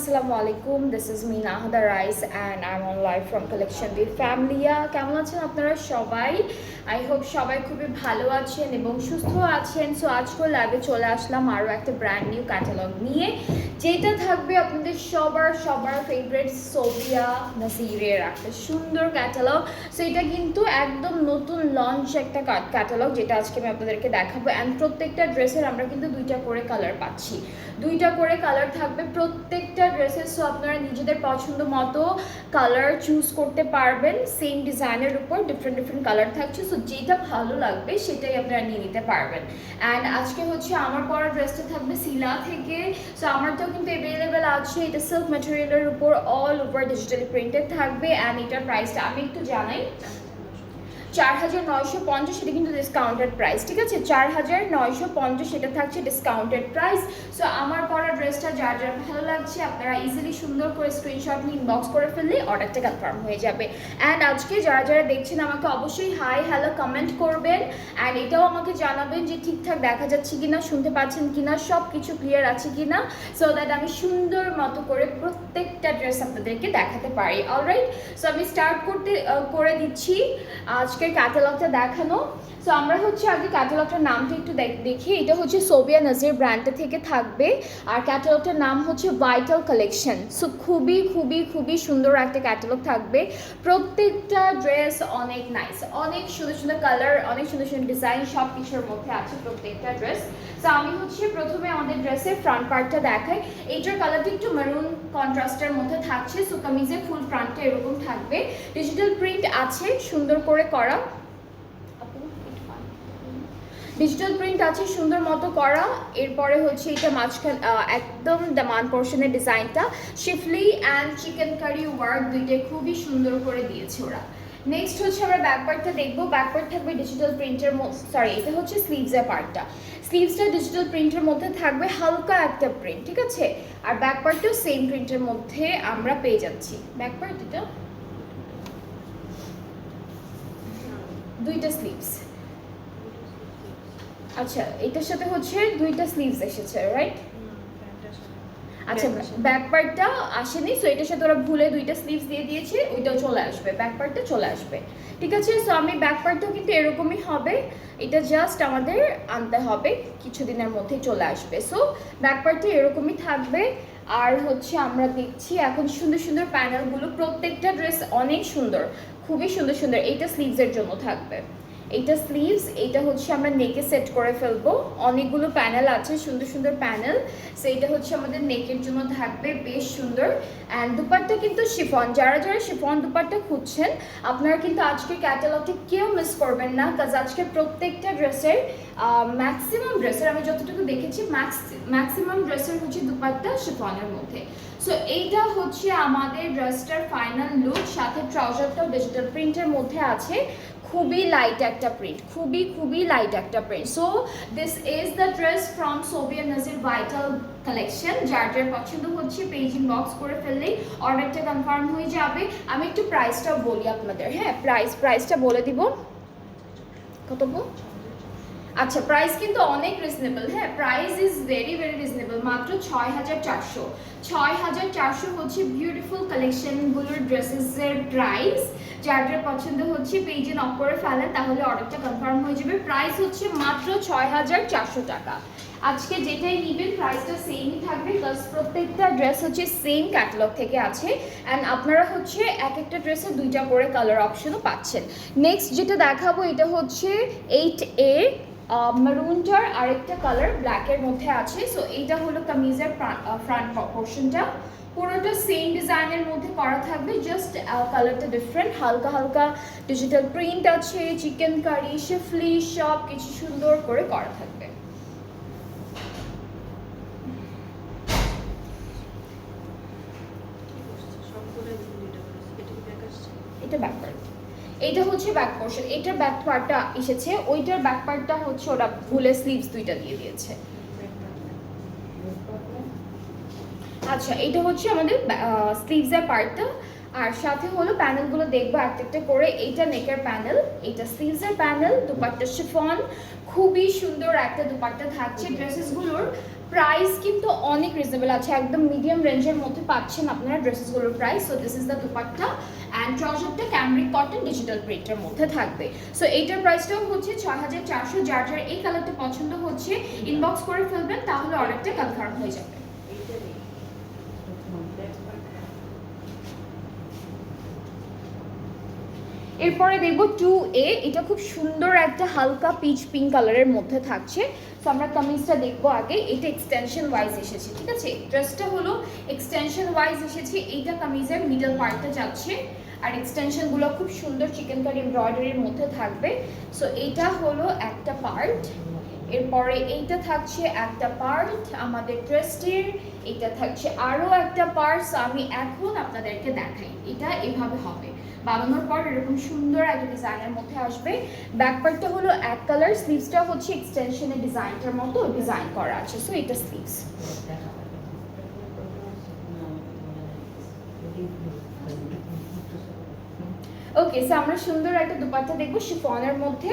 Assalamu alaikum. This is me Nahada Rice and I'm on live from Collection with Familia. কেমন আছেন আপনারা সবাই? I hope সবাই খুবই ভালো আছেন এবং সুস্থ আছেন। সো আজকে লাইভে চলে আসলাম আরও একটা ব্র্যান্ড নিউ ক্যাটালগ নিয়ে, যেটা থাকবে আপনাদের সবার ফেভারিট সোভিয়া নাজিরের একটা সুন্দর ক্যাটালগ। সো এটা কিন্তু একদম নতুন লঞ্চ একটা ক্যাটালগ, যেটা আজকে আমি আপনাদেরকে দেখাবো। অ্যান্ড প্রত্যেকটা ড্রেসের আমরা কিন্তু দুইটা করে কালার পাচ্ছি, দুইটা করে কালার থাকবে প্রত্যেকটা ড্রেসের। সো আপনারা নিজেদের পছন্দ মতো কালার চুজ করতে পারবেন। সেম ডিজাইনের উপর ডিফারেন্ট কালার থাকছে। সো যেটা ভালো লাগবে সেটাই আপনারা নিয়ে নিতে পারবেন। অ্যান্ড আজকে হচ্ছে আমার পরা ড্রেসটা থাকবে সিলা থেকে। সো আমারটাও কিন্তু অ্যাভেলেবেল আছে। এটা সিল্ক ম্যাটেরিয়ালের উপর অল ওভার ডিজিটালি প্রিন্টেড থাকবে। অ্যান্ড এটার প্রাইসটা আমি একটু জানাই, 4950, সেটা কিন্তু ডিসকাউন্টেড প্রাইস, ঠিক আছে? 4950 সেটা থাকছে ডিসকাউন্টেড প্রাইস। সো আমার পরা ড্রেসটা যার যার ভালো লাগছে আপনারা ইজিলি সুন্দর করে স্ক্রিনশট নিয়ে ইনবক্স করে ফেললে অর্ডারটা কনফার্ম হয়ে যাবে। অ্যান্ড আজকে যারা যারা দেখছেন আমাকে অবশ্যই হাই হ্যালো কমেন্ট করবেন। অ্যান্ড এটাও আমাকে জানাবেন যে ঠিকঠাক দেখা যাচ্ছে কিনা, শুনতে পাচ্ছেন কিনা, সব কিছু ক্লিয়ার আছে কিনা, সো দ্যাট আমি সুন্দর মতো করে প্রত্যেকটা ড্রেস আপনাদেরকে দেখাতে পারি। অলরাইট, সো আমি স্টার্ট করে দিচ্ছি আজকের ক্যাটালগটা দেখানো। সো আমরা হচ্ছে আগে ক্যাটালগটার নামটা একটু দেখি। এটা হচ্ছে সোভিয়া নাজির ব্র্যান্ডটা থেকে থাকবে, আর ক্যাটালগটার নাম হচ্ছে ভাইটাল কালেকশন। সো খুবই সুন্দর একটা ক্যাটালগ থাকবে। প্রত্যেকটা ড্রেস অনেক নাইস, অনেক সুন্দর কালার, অনেক সুন্দর ডিজাইন, সব কিছুর মধ্যে আছে প্রত্যেকটা ড্রেস। সো আমি হচ্ছে প্রথমে আমাদের ড্রেসের ফ্রন্ট পার্টটা দেখাই। এইটার কালারটা একটু মেরুন কন্ট্রাস্টের মধ্যে থাকছে। সো কামিজের ফুল ফ্রন্টটা এরকম থাকবে, ডিজিটাল প্রিন্ট আছে সুন্দর করে করা, ডিজিটাল প্রিন্ট আছে সুন্দর মতো করা। এরপরে হচ্ছে এটা মাঝখান একদম দামান পোর্শনের ডিজাইনটা শিফলি অ্যান্ড চিকেন কারি ওয়ার্ক দুইটাই খুবই সুন্দর করে দিয়েছে ওরা। নেক্সট হচ্ছে আমরা ব্যাক পার্টটা দেখবো। ব্যাক পার্ট থাকবে ডিজিটাল প্রিন্টের, সরি এটা হচ্ছে স্লিভসের পার্টটা। স্লিভসটা ডিজিটাল প্রিন্টের মধ্যে থাকবে, হালকা একটা প্রিন্ট, ঠিক আছে? আর ব্যাক পার্টটাও সেম প্রিন্টের মধ্যে আমরা পেয়ে যাচ্ছি। ব্যাক পার্ট এটা দুইটা স্লিভস, আচ্ছা এটার সাথে হচ্ছে দুইটা স্লিভস এসেছে, রাইট? আচ্ছা ব্যাক পার্টটা আসেনি, সো এটার সাথে ওরা ভুলে দুইটা স্লিভস দিয়ে দিয়েছে, ওইটাও চলে আসবে, ব্যাক পার্টটা চলে আসবে, ঠিক আছে? সো আমি ব্যাক পার্টটাও কিন্তু এরকমই হবে, এটা জাস্ট আমাদের আনতে হবে, কিছুদিনের মধ্যেই চলে আসবে। সো ব্যাক পার্টটা এরকমই থাকবে। আর হচ্ছে আমরা দেখছি এখন সুন্দর প্যানেলগুলো, প্রত্যেকটা ড্রেস অনেক সুন্দর, খুবই সুন্দর। এইটা স্লিভসের জন্য থাকবে, এইটা স্লিভস, এইটা হচ্ছে আমরা নেকে সেট করে ফেলবো। অনেকগুলো প্যানেল আছে, সুন্দর প্যানেল। সো এটা হচ্ছে আমাদের নেকের জন্য থাকবে, বেশ সুন্দর। অ্যান্ড দুপাট্টা কিন্তু শিফন, যারা শিফন দুপাট্টা খুঁজছেন আপনারা কিন্তু আজকের ক্যাটালগটি কেউ মিস করবেন না, কাজ আজকে প্রত্যেকটা ড্রেসের ম্যাক্সিমাম ড্রেসের আমি যতটুকু দেখেছি ম্যাক্সিমাম ড্রেসের হচ্ছে দুপাট্টা শিফনের মধ্যে। সো এইটা হচ্ছে আমাদের ড্রেসটার ফাইনাল লুক, সাথে ট্রাউজারটাও ডিজিটাল প্রিন্টের মধ্যে আছে, খুবই লাইট একটা প্রিন্ট, খুবই লাইট একটা print. So this is the dress from Sobia Nazir vital collection. যার যার পছন্দ হচ্ছে পেজ ইনবক্স করে ফেললেই অর্ডারটা কনফার্ম হয়ে যাবে। আমি একটু প্রাইসটাও বলি আপনাদের, হ্যাঁ প্রাইসটা বলে দিব। কত? আচ্ছা প্রাইস কিন্তু অনেক রিজনেবল, হ্যাঁ প্রাইস ইজ ভেরি রিজনেবল, মাত্র 6400। 6400 হচ্ছে বিউটিফুল কালেকশনগুলোর ড্রেসেসের প্রাইস। যার যার পছন্দ হচ্ছে পেজে নক করে ফেলেন, তাহলে অর্ডারটা কনফার্ম হয়ে যাবে। প্রাইস হচ্ছে মাত্র 6400 টাকা। আজকে যেটাই নেবেন প্রাইসটা সেমই থাকবে, প্লাস প্রত্যেকটা ড্রেস হচ্ছে সেম ক্যাটালগ থেকে আছে। অ্যান্ড আপনারা হচ্ছে এক একটা ড্রেসে দুইটা করে কালার অপশনও পাচ্ছেন। নেক্সট যেটা দেখাবো এটা হচ্ছে 8A মেরুনটার আরেকটা কালার ব্ল্যাকের মধ্যে আছে। সো এইটা হলো কামিজের ফ্রন্ট পোর্শনটা, পুরোটা সেম ডিজাইনের মধ্যে করা থাকবে, জাস্ট কালারটা ডিফারেন্ট, হালকা ডিজিটাল প্রিন্ট আছে, চিকেন কারি, শিফলি, সব কিছু সুন্দর করে করা থাকবে। এটা ব্যাক পার্ট, এইটা হচ্ছে ব্যাক পোর্শন, এটার ব্যাক পার্টটা এসেছে, ওইটার ব্যাক পার্টটা হচ্ছে ওরা ভুলে স্লিভস দুইটা দিয়ে দিয়েছে। আচ্ছা এটা হচ্ছে আমাদের স্লিভসের পার্টটা, আর সাথে হলো প্যানেলগুলো দেখবো একটা একটা করে। এইটা নেকের প্যানেল, এইটা স্লিভসের প্যানেল, দুপাট্টা শিফন, খুবই সুন্দর একটা দুপাট্টা থাকছে। ড্রেসেসগুলোর প্রাইস কিন্তু অনেক রিজনেবল আছে, একদম মিডিয়াম রেঞ্জের মধ্যে পাচ্ছেন আপনারা ড্রেসেসগুলোর price. So this is the dupatta and ট্রাউজারটা ক্যামব্রিক কটন ডিজিটাল প্রিন্টের মধ্যে থাকবে। সো এইটার প্রাইসটাও হচ্ছে 6400। যার যার এই কালারটা পছন্দ হচ্ছে ইনবক্স করে ফেলবেন, তাহলে অর্ডারটা কনফার্ম হয়ে যাবে। এরপরে দেখবো 2A, এটা খুব সুন্দর একটা হালকা পিচ পিঙ্ক কালারের মধ্যে থাকছে। তো আমরা কামিজটা দেখবো আগে। এটা এক্সটেনশন ওয়াইজ এসেছে, ঠিক আছে, ড্রেসটা হলো এক্সটেনশন ওয়াইজ এসেছে। এইটা কামিজের মিডল পার্টটা যাচ্ছে, আর এক্সটেনশনগুলো খুব সুন্দর চিকেন কারি এমব্রয়ডারির মধ্যে থাকবে। সো এইটা হলো একটা পার্ট, এরপরে এইটা থাকছে একটা পার্ট আমাদের ড্রেসটির, এটা থাকছে আরও একটা পার্ট। আমি এখন আপনাদেরকে দেখাই, এটা এভাবে হবে বানানোর পর এরকম সুন্দর একটা ডিজাইনের মধ্যে আসবে। ব্যাক পার্টটা হলো এক কালার, স্লিভসটা হচ্ছে এক্সটেনশনের ডিজাইনটার মতো ডিজাইন করা আছে। সো এটা স্লিভস। ওকে, সো আমরা সুন্দর একটা দুপাট্টা দেখবো শিফনের মধ্যে,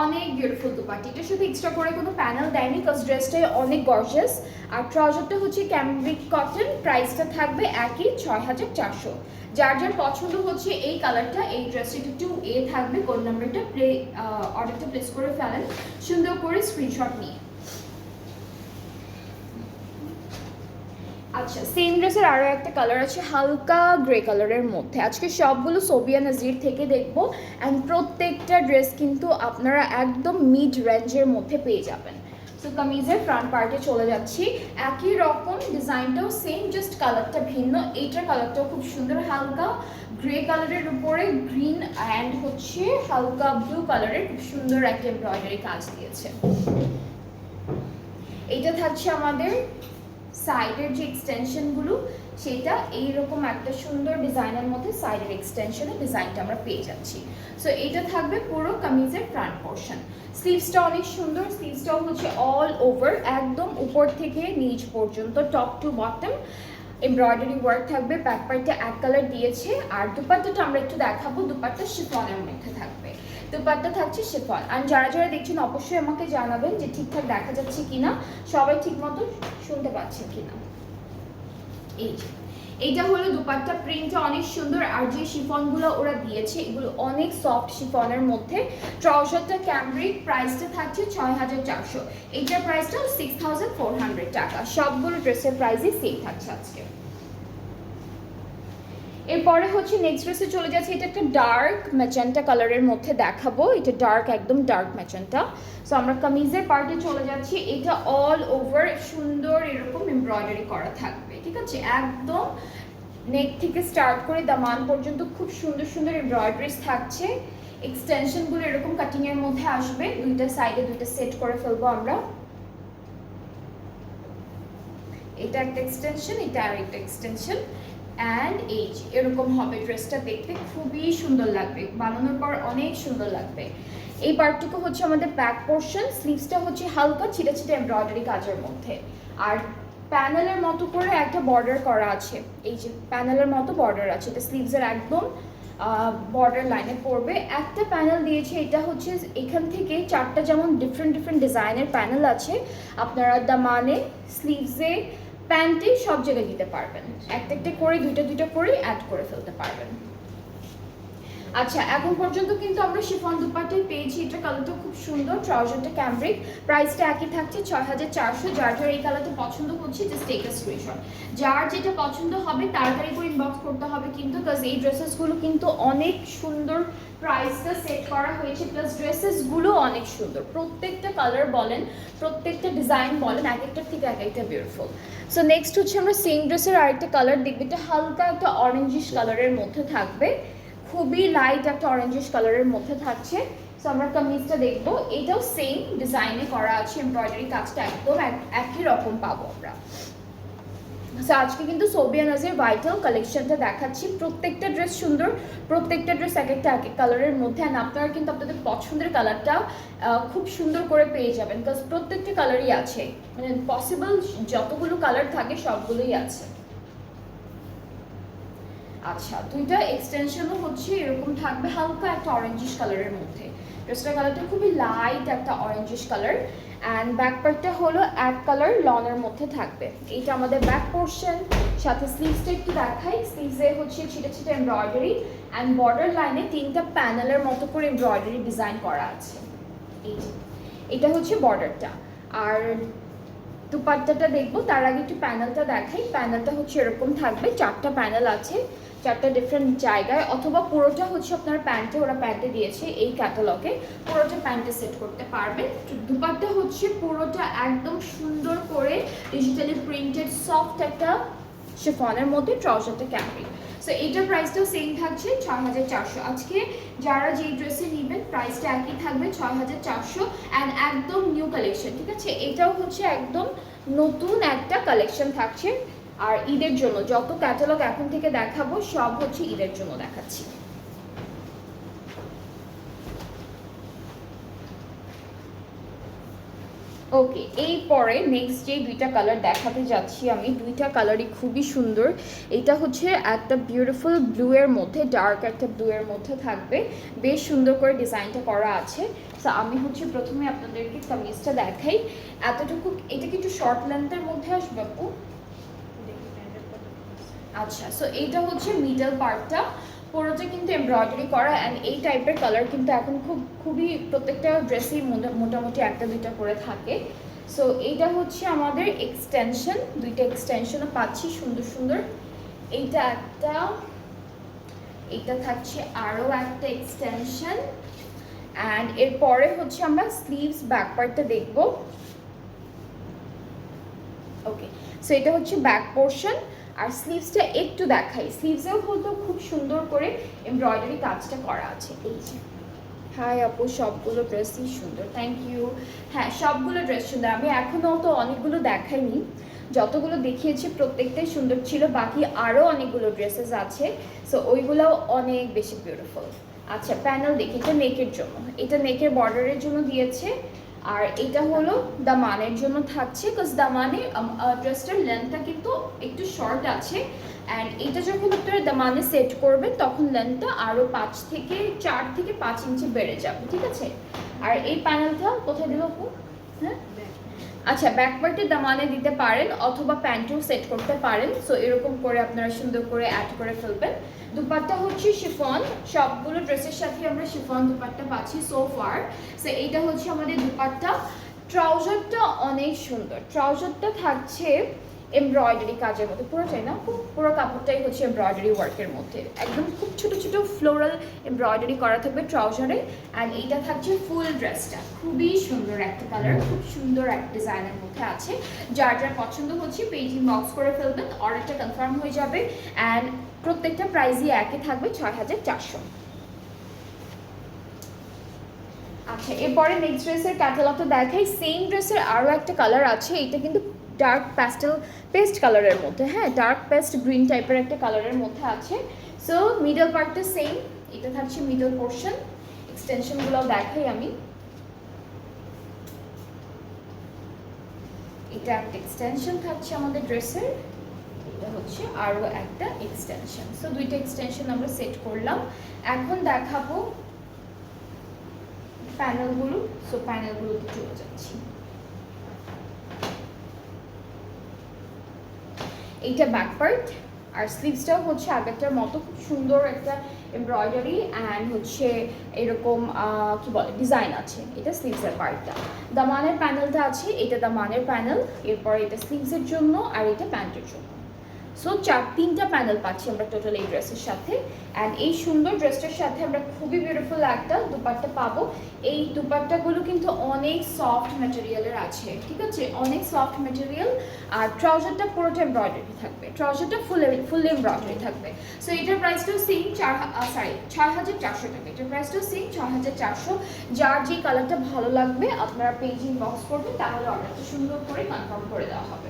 অনেক বিউটিফুল দুপাট্টা। এটা শুধু এক্সট্রা করে কোনো প্যানেল দেয়নি, বিকজ ড্রেসটাই অনেক গর্জিয়াস। আর ট্রাউজারটা হচ্ছে ক্যামব্রিক কটন, প্রাইসটা থাকবে একই 6400। যার যার পছন্দ হচ্ছে এই কালারটা, এই ড্রেসটা 2A থাকবে, কোড নাম্বারটা অর্ডারটা প্লেস করে ফেলেন সুন্দর করে স্ক্রিনশট নিয়ে। আচ্ছা, সেম ড্রেসের আরও একটা কালার আছে হালকা গ্রে কালারের মধ্যে। আজকে সবগুলো সোবিয়া নাজির থেকে দেখবো, অ্যান্ড প্রত্যেকটা ড্রেস কিন্তু আপনারা একদম মিড রেঞ্জের মধ্যে পেয়ে যাবেন। সো কামিজের ফ্রন্ট পার্টে চলে যাচ্ছি, একই রকম ডিজাইনটাও সেম, জাস্ট কালারটা ভিন্ন। এইটার কালারটাও খুব সুন্দর, হালকা গ্রে কালারের উপরে গ্রিন অ্যান্ড হচ্ছে হালকা ব্লু কালারের খুব সুন্দর একটা এমব্রয়ডারি কাজ দিয়েছে। এইটা থাকছে আমাদের সাইডের যে এক্সটেনশনগুলো, সেটা এইরকম একটা সুন্দর ডিজাইনের মধ্যে সাইডের এক্সটেনশনের ডিজাইনটা আমরা পেয়ে যাচ্ছি। সো এটা থাকবে পুরো কামিজের ফ্রন্ট পোর্শন। স্লিভসটা অনেক সুন্দর, স্লিভসটাও হচ্ছে অল ওভার একদম উপর থেকে নিচ পর্যন্ত top to bottom embroidery work থাকবে। ব্যাক পার্টটা এক কালার দিয়েছে। আর দুপাট্টাটা আমরা একটু দেখাবো, দুপাট্টা শিফনের মধ্যে থাকবে, দুপাট্টা থাকছে শিফন। আর যারা যারা দেখছেন অবশ্যই আমাকে জানাবেন যে ঠিকঠাক দেখা যাচ্ছে কিনা, সবাই ঠিক মতো শুনতে পাচ্ছেন কিনা। এইটা হলো দুপাট্টা, প্রিন্টটা অনেক সুন্দর। আর যে শিফনগুলো ওরা দিয়েছে এগুলো অনেক সফট শিফনের মধ্যে। ট্রাউজারটা ক্যামব্রিক, প্রাইসটা থাকছে 6400। এইটার প্রাইসটা 6400 টাকা। সবগুলো ড্রেসের প্রাইসই সেম থাকছে আজকে। এরপরে হচ্ছে নেক্সট ড্রেসে চলে যাচ্ছে, এটা একটা ডার্ক ম্যাজেন্টা কালারের মধ্যে দেখাবো। এটা ডার্ক, একদম ডার্ক ম্যাজেন্টা। সো আমরা কামিজের পার্টে চলে যাচ্ছি। এটা অল ওভার সুন্দর এরকম এমব্রয়ডারি করা থাকবে, ঠিক আছে, একদম নেক থেকে স্টার্ট করে দামান পর্যন্ত খুব সুন্দর সুন্দর এমব্রয়ডারিজ থাকছে। এক্সটেনশনগুলো এরকম কাটিংয়ের মধ্যে আসবে, দুইটা সাইডে দুইটা সেট করে ফেলবো আমরা। এটা একটা এক্সটেনশন, এটা আর একটা এক্সটেনশন, অ্যান্ড এই এরকম হবে ড্রেসটা, দেখতে খুবই সুন্দর লাগবে, বানানোর পর অনেক সুন্দর লাগবে। এই পার্টটুকু হচ্ছে আমাদের ব্যাক পোর্শন। স্লিভসটা হচ্ছে হালকা ছিটা ছিটা এমব্রয়ডারি কাজের মধ্যে, আর প্যানেলের মতো করে একটা বর্ডার করা আছে। এই যে প্যানেলের মতো বর্ডার আছে, এটা স্লিভসের একদম বর্ডার লাইনে পড়বে। একটা প্যানেল দিয়েছে, এটা হচ্ছে এখান থেকে চারটা যেমন ডিফারেন্ট ডিফারেন্ট ডিজাইনের প্যানেল আছে, আপনারা দামানে, স্লিভসে, প্যান্টে সব জায়গায় দিতে পারবেন। একটা একটা করে দুইটা দুইটা করে অ্যাড করে ফেলতে পারবেন। আচ্ছা, এখন পর্যন্ত কিন্তু আমরা শিফন দুপাট্টাই পেয়েছি। এটা কালারটা খুব সুন্দর, ট্রাউজারটা ক্যামব্রিক, প্রাইসটা একই থাকছে 6400। যার যার এই কালারটা পছন্দ হচ্ছে জাস্ট টেক আ স্ক্রিনশট। যার যেটা পছন্দ হবে তাড়াতাড়ি করে ইনবক্স করতে হবে কিন্তু, বিকজ এই ড্রেসেসগুলো কিন্তু অনেক সুন্দর প্রাইসটা সেট করা হয়েছে, প্লাস ড্রেসেসগুলো অনেক সুন্দর। প্রত্যেকটা কালার বলেন, প্রত্যেকটা ডিজাইন বলেন, এক একটার থেকে এক একটা বিউটিফুল। সো নেক্সট হচ্ছে আমরা সেম ড্রেসের আরেকটা কালার দেখবো। এটা হালকা একটা অরেঞ্জিশ কালারের মধ্যে থাকবে, খুবই লাইট একটা অরেঞ্জিশ কালারের মধ্যে থাকছে। সো আমরা কামিজটা দেখবো, এটাও সেম ডিজাইনে করা আছে, এমব্রয়ডারি কাজটা একদম একই রকম পাবো আমরা। সো আজকে কিন্তু সোবিয়া নাজির ভাইটাল কালেকশনটা দেখাচ্ছি। প্রত্যেকটা ড্রেস সুন্দর, প্রত্যেকটা ড্রেস এক একটা এক এক কালারের মধ্যে। অ্যান্ড আপনারা কিন্তু আপনাদের পছন্দের কালারটা খুব সুন্দর করে পেয়ে যাবেন, বিকজ প্রত্যেকটা কালারই আছে, মানে পসিবল যতগুলো কালার থাকে সবগুলোই আছে। আচ্ছা, দুইটা এক্সটেনশনও হচ্ছে এরকম থাকবে হালকা একটা অরেঞ্জিশ কালারের মধ্যে। ড্রেসটার কালারটা খুবই লাইট একটা অরেঞ্জিশ কালার, অ্যান্ড ব্যাক পার্টটা হলো এক কালার লনের মধ্যে থাকবে। এইটা আমাদের ব্যাক পোর্শন। সাথে স্লিভসটা একটু দেখাই। স্লিভসে হচ্ছে ছিটে ছিটে এমব্রয়ডারি, অ্যান্ড বর্ডার লাইনে 3টা প্যানেলের মতো করে এমব্রয়ডারি ডিজাইন করা আছে। এই যে এটা হচ্ছে বর্ডারটা। আর দুপাট্টাটা দেখবো তার আগে একটু প্যানেলটা দেখাই। প্যানেলটা হচ্ছে এরকম থাকবে, 4টা প্যানেল আছে, 4টা ডিফারেন্ট জায়গায়, অথবা পুরোটা হচ্ছে আপনার প্যান্টে, ওরা প্যান্টে দিয়েছে এই ক্যাটালগে, পুরোটা প্যান্টে সেট করতে পারবেন। দুপাট্টা হচ্ছে পুরোটা একদম সুন্দর করে ডিজিটালি প্রিন্টেড সফট একটা শিফনের মধ্যে, ট্রাউজারটা ক্যাম্পিং। সো এইটার প্রাইসটাও সেম থাকছে ৬,৪০০। আজকে যারা যেই ড্রেসে নেবেন প্রাইসটা একই থাকবে ৬,৪০০, অ্যান্ড একদম নিউ কালেকশন, ঠিক আছে? এটাও হচ্ছে একদম নতুন একটা কালেকশন থাকছে। আর ঈদের জন্য যত ক্যাটালগ এখন থেকে দেখাবো সব হচ্ছে ঈদের জন্য দেখাচ্ছি। ওকে, এই পরে নেক্সট যে দুইটা কালার দেখাতে যাচ্ছি আমি, দুইটা কালারই খুবই সুন্দর। এটা হচ্ছে একটা বিউটিফুল ব্লু এর মধ্যে, ডার্ক একটা ব্লু এর মধ্যে থাকবে, বেশ সুন্দর করে ডিজাইনটা করা আছে। সো আমি হচ্ছে প্রথমে আপনাদেরকে কামিজটা দেখাই। এতটুকু, এটা কি একটু শর্ট লেন্থের মধ্যে আসবে আপু? আচ্ছা, সো এইটা হচ্ছে মিডল পার্টটা, পুরোটা কিন্তু এমব্রয়ডারি করা, অ্যান্ড এই টাইপের কালার কিন্তু এখন খুবই প্রত্যেকটা ড্রেসেই মোটামুটি একটা দুইটা করে থাকে। সো এইটা হচ্ছে আমাদের এক্সটেনশন, দুইটা এক্সটেনশনও পাচ্ছি সুন্দর সুন্দর। এইটা একটা, এইটা থাকছে আরও একটা এক্সটেনশন, অ্যান্ড এরপরে হচ্ছে আমরা স্লিভস ব্যাক পার্টটা দেখব। ওকে, সো এটা হচ্ছে ব্যাক পোর্শন। আর স্লিভসটা একটু দেখাই, স্লিভসেও হয়তো খুব সুন্দর করে এমব্রয়ডারি কাজটা করা আছে। এই যে, হাই আপু, সবগুলো ড্রেসই সুন্দর, থ্যাংক ইউ। হ্যাঁ, সবগুলো ড্রেস সুন্দর। আমি এখনও তো অনেকগুলো দেখাইনি, যতগুলো দেখিয়েছি প্রত্যেকটাই সুন্দর ছিল, বাকি আরও অনেকগুলো ড্রেসেস আছে, সো ওইগুলোও অনেক বেশি বিউটিফুল। আচ্ছা, প্যানেল দেখি, এটা নেকের জন্য, এটা নেকের বর্ডারের জন্য দিয়েছে, আর এটা হলো দামানের জন্য থাকছে, বিকজ দামানে ড্রেসটার লেন্থটা কিন্তু একটু শর্ট আছে, অ্যান্ড এটা যখন আপনারা দামানে সেট করবেন তখন লেন্থটা আরও 4 থেকে 5 ইঞ্চি বেড়ে যাবে, ঠিক আছে? আর এই প্যানেলটা কোথায় দিল আপু? হ্যাঁ, আচ্ছা, ব্যাক পার্টে দামানে দিতে পারেন অথবা প্যান্টেও সেট করতে পারেন। সো এরকম করে আপনারা সুন্দর করে অ্যাড করে ফেলবেন। দুপাট্টা হচ্ছে শিফন, সবগুলো ড্রেসের সাথে আমরা শিফন দুপাট্টা পাচ্ছি সো ফার। সো এইটা হচ্ছে আমাদের দুপাট্টা। ট্রাউজারটা অনেক সুন্দর, ট্রাউজারটা থাকছে এমব্রয়ডারি কাজের মধ্যে, পুরোটাই না, পুরো কাপড়টাই হচ্ছে এমব্রয়ডারি ওয়ার্কের মধ্যে, একদম খুব ছোট ছোট ফ্লোরাল এমব্রয়ডারি করা থাকবে ট্রাউজারে। অ্যান্ড এইটা থাকছে ফুল ড্রেসটা, খুবই সুন্দর একটা কালার, খুব সুন্দর একটা ডিজাইনের মধ্যে আছে। যার যার পছন্দ হচ্ছে পেজে বক্স করে ফেলবেন, অর্ডারটা কনফার্ম হয়ে যাবে, অ্যান্ড প্রত্যেকটা প্রাইসই একই থাকবে ৬,৪০০। আচ্ছা, এরপরে নেক্সট ড্রেসের ক্যাটালগটা দেখাই। সেম ড্রেসের আরও একটা কালার আছে, এটা কিন্তু ডার্ক পেস্ট কালারের মধ্যে, হ্যাঁ, ডার্ক পেস্ট গ্রিন টাইপের একটা কালারের মধ্যে আছে। সো মিডল পার্টটা সেম, এটা থাকছে মিডল পোর্শন। এক্সটেনশনগুলো দেখাই আমি। এটা একটা এক্সটেনশন থাকছে আমাদের ড্রেসের, এটা হচ্ছে আরও একটা এক্সটেনশন। সো দুইটা এক্সটেনশন আমরা সেট করলাম। এখন দেখাবো প্যানেলগুলো। সো প্যানেলগুলোতে চলে যাচ্ছি। এইটা ব্যাক পার্ট, আর স্লিভসটাও হচ্ছে আগেরটার মতো খুব সুন্দর একটা এমব্রয়ডারি অ্যান্ড হচ্ছে এরকম কি বলে ডিজাইন আছে। এটা স্লিভসের পার্টটা। দামানের প্যানেলটা আছে, এটা দামানের প্যানেল, এরপর এটা স্লিভসের জন্য, আর এটা প্যান্টের জন্য। সো 3টা প্যানেল পাচ্ছি আমরা টোটাল এই ড্রেসের সাথে। অ্যান্ড এই সুন্দর ড্রেসটার সাথে আমরা খুবই বিউটিফুল একটা দুপাট্টা পাবো। এই দুপাট্টাগুলো কিন্তু অনেক সফট ম্যাটেরিয়ালের আছে, ঠিক আছে, অনেক সফট ম্যাটেরিয়াল। আর ট্রাউজারটা পুরোটা এমব্রয়ডারি থাকবে, ট্রাউজারটা ফুল এমব্রয়ডারি থাকবে। সো এটার প্রাইসটাও সেম ৬,৪০০ টাকা। এটার প্রাইসটাও সেম ৬,৪০০। যার যে কালারটা ভালো লাগবে আপনারা পেজে ইনবক্স করবেন, তাহলে অর্ডারটা সুন্দর করে কনফার্ম করে দেওয়া হবে।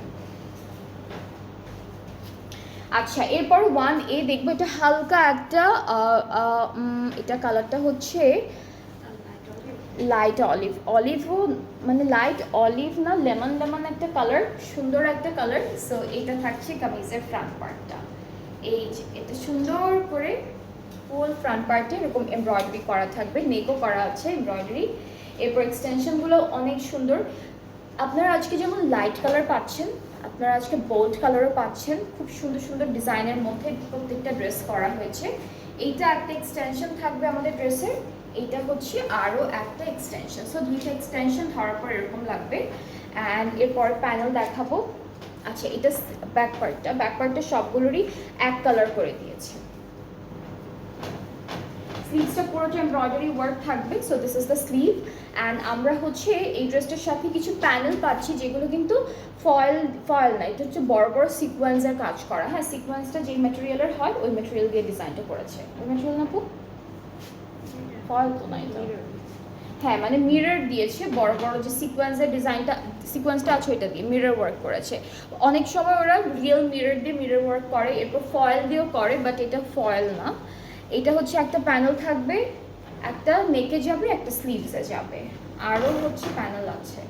আচ্ছা, এরপর 1A দেখবো, এটা হালকা একটা এটা কালারটা হচ্ছে লাইট অলিভও, মানে লাইট অলিভ না, লেমন একটা কালার, সুন্দর একটা কালার। সো এটা থাকছে কামিজের ফ্রন্ট পার্টটা। এই যে এটা সুন্দর করে ফুল ফ্রন্ট পার্টে এরকম এমব্রয়ডারি করা থাকবে, নেকও করা আছে এমব্রয়ডারি। এরপর এক্সটেনশনগুলো অনেক সুন্দর। আপনারা আজকে যেমন লাইট কালার পাচ্ছেন, আপনারা আজকে বোল্ড কালারও পাচ্ছেন, খুব সুন্দর সুন্দর ডিজাইনের মধ্যে প্রত্যেকটা ড্রেস করা হয়েছে। এইটা একটা এক্সটেনশন থাকবে আমাদের ড্রেসের, এইটা হচ্ছে আরও একটা এক্সটেনশন। সো দুইটা এক্সটেনশন ধরার পর এরকম লাগবে। অ্যান্ড এরপর প্যানেল দেখাবো। আচ্ছা, এটা ব্যাক পার্টটা সবগুলোরই এক কালার করে দিয়েছে। স্লিভসটা পুরোটা এমব্রয়ডারি ওয়ার্ক থাকবে। So this is the sleeve. And আমরা হচ্ছে এই ড্রেসটার সাথে কিছু প্যানেল পাচ্ছি, যেগুলো কিন্তু ফয়েল না, এটা হচ্ছে বড় বড় সিকোয়েন্সের কাজ করা। হ্যাঁ, সিকোয়েন্সটা যেই ম্যাটেরিয়ালের হয় ওই ম্যাটেরিয়াল দিয়ে ডিজাইনটা করেছে। ওই ম্যাটেরিয়াল না, ফয়েল তো না এটা, হ্যাঁ মানে মিরর দিয়েছে, বড় বড় যে সিকোয়েন্সটা আছে ওইটা দিয়ে মিরর ওয়ার্ক করেছে। অনেক সময় ওরা রিয়েল মিরর দিয়ে মিরর ওয়ার্ক করে, এরপর ফয়েল দিয়েও করে, বাট এটা ফয়েল না। এটা হচ্ছে একটা প্যানেল থাকবে, একটা নেকে যাবে, একটা স্লিভসে যাবে, আরও হচ্ছে প্যানেল আছে।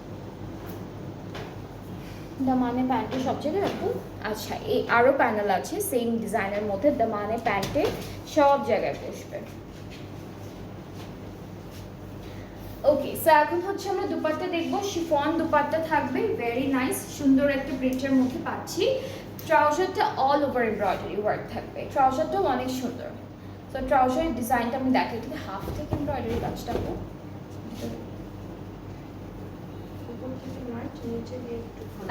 দামানে প্যান্টে সব জায়গায় রাখবো। আচ্ছা, এই আরও প্যানেল আছে সেম ডিজাইনের মধ্যে, দামানে প্যান্টে সব জায়গায় বসবে। ওকে, সো এখন হচ্ছে আমরা দুপাট্টা দেখবো। শিফন দুপাট্টা থাকবে, ভেরি নাইস, সুন্দর একটা প্রিন্টের মধ্যে পাচ্ছি। ট্রাউজারটা অল ওভার এমব্রয়ডারি ওয়ার্ক থাকবে, ট্রাউজারটাও অনেক সুন্দর। তো ট্রাউজারের ডিজাইনটা আমি দেখাই, কিন্তু হাফ থেকে এমব্রয়ডারি কাজটা হোক।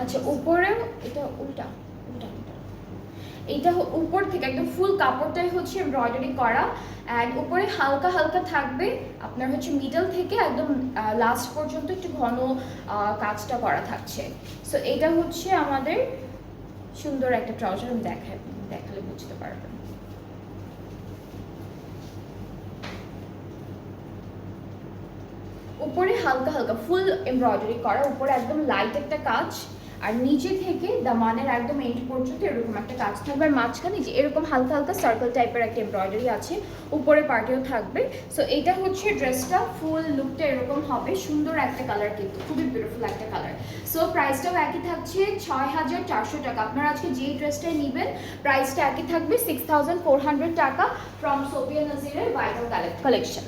আচ্ছা, উপরেও এটা উল্টা উল্টা উল্টা, এইটা উপর থেকে একদম ফুল কাপড়টাই হচ্ছে এমব্রয়ডারি করা। অ্যান্ড উপরে হালকা হালকা থাকবে আপনার হচ্ছে মিডল থেকে একদম লাস্ট পর্যন্ত একটু ঘন কাজটা করা থাকছে। সো এটা হচ্ছে আমাদের সুন্দর একটা ট্রাউজার। আমি দেখালে বুঝতে পারবেন। উপরে হালকা হালকা ফুল এমব্রয়ডারি করা, উপরে একদম লাইট একটা কাজ, আর নিচে থেকে দামানের একদম এন্ড পর্যন্ত এরকম একটা কাজ থাকবে। আর মাঝখানে যে এরকম হালকা হালকা সার্কেল টাইপের একটা এমব্রয়ডারি আছে, উপরে পার্টেও থাকবে। সো এটা হচ্ছে ড্রেসটা, ফুল লুকটা এরকম হবে। সুন্দর একটা কালার, কিন্তু খুবই বিউটিফুল একটা কালার। সো প্রাইসটাও একই থাকছে ৬,৪০০ টাকা। আপনারা আজকে যেই ড্রেসটাই নেবেন প্রাইসটা একই থাকবে 6,400 টাকা ফ্রম সোফিয়া নাজিরের ভাইরাল কালেকশন।